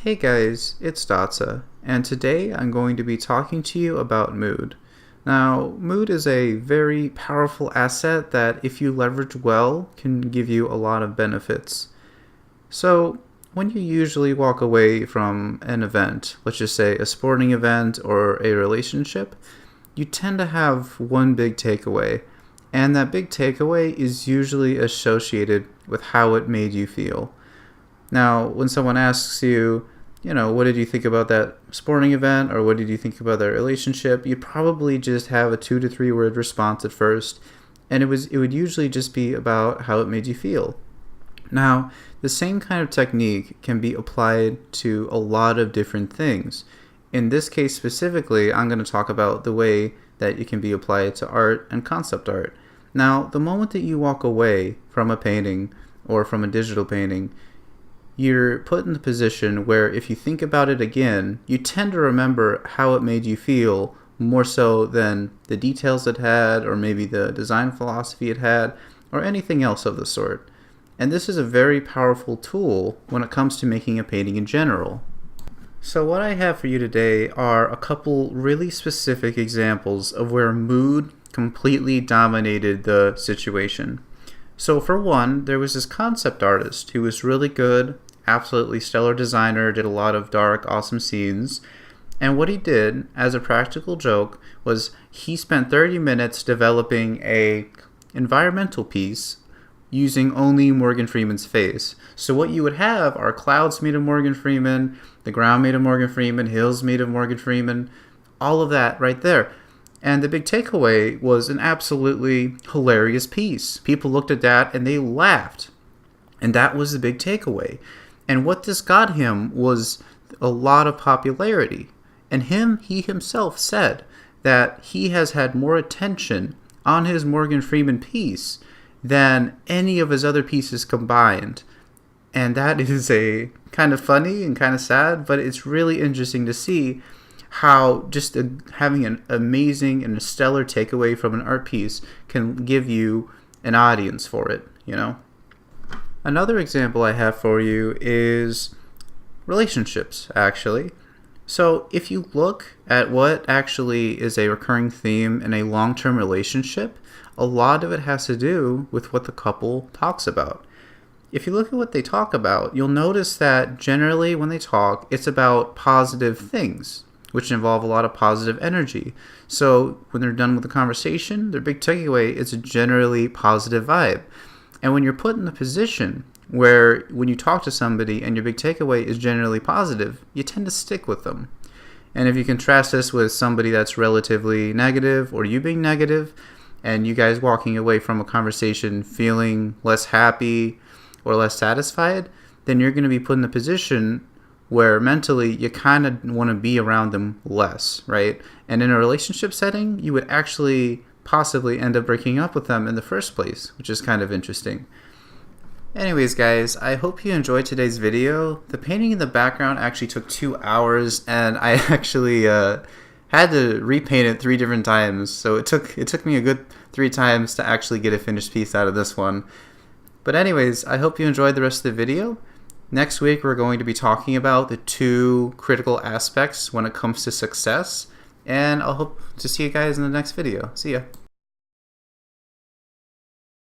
Hey guys, it's Datsa, and today I'm going to be talking to you about mood. Now, mood is a very powerful asset that, if you leverage well, can give you a lot of benefits. So, when you usually walk away from an event, let's just say a sporting event or a relationship, you tend to have one big takeaway, and that big takeaway is usually associated with how it made you feel. Now, when someone asks you, what did you think about that sporting event or what did you think about that relationship, you probably just have a 2 to 3 word response at first, and it would usually just be about how it made you feel. Now, the same kind of technique can be applied to a lot of different things. In this case specifically, I'm going to talk about the way that it can be applied to art and concept art. Now, the moment that you walk away from a painting or from a digital painting, you're put in the position where if you think about it again, you tend to remember how it made you feel more so than the details it had, or maybe the design philosophy it had, or anything else of the sort. And this is a very powerful tool when it comes to making a painting in general. So what I have for you today are a couple really specific examples of where mood completely dominated the situation. So for one, there was this concept artist who was really good, absolutely stellar designer, did a lot of dark, awesome scenes. And what he did, as a practical joke, was he spent 30 minutes developing a environmental piece using only Morgan Freeman's face. So what you would have are clouds made of Morgan Freeman, the ground made of Morgan Freeman, hills made of Morgan Freeman, all of that right there. And the big takeaway was an absolutely hilarious piece. People looked at that and they laughed. And that was the big takeaway. And what this got him was a lot of popularity. And he himself said that he has had more attention on his Morgan Freeman piece than any of his other pieces combined. And that is a kind of funny and kind of sad, but it's really interesting to see how just having an amazing and a stellar takeaway from an art piece can give you an audience for it, Another example I have for you is relationships, actually. So if you look at what actually is a recurring theme in a long-term relationship, a lot of it has to do with what the couple talks about. If you look at what they talk about, you'll notice that generally when they talk, it's about positive things, which involve a lot of positive energy. So when they're done with the conversation, their big takeaway is a generally positive vibe. And when you're put in the position where when you talk to somebody and your big takeaway is generally positive, you tend to stick with them. And if you contrast this with somebody that's relatively negative or you being negative, and you guys walking away from a conversation feeling less happy or less satisfied, then you're going to be put in the position where mentally you kind of want to be around them less, right? And in a relationship setting, you would actually possibly end up breaking up with them in the first place, which is kind of interesting. Anyways, guys, I hope you enjoyed today's video. The painting in the background actually took 2 hours, and I actually had to repaint it 3 different times, so it took me a good 3 times to actually get a finished piece out of this one. But anyways, I hope you enjoyed the rest of the video. Next week, we're going to be talking about the 2 critical aspects when it comes to success, and I'll hope to see you guys in the next video. See ya.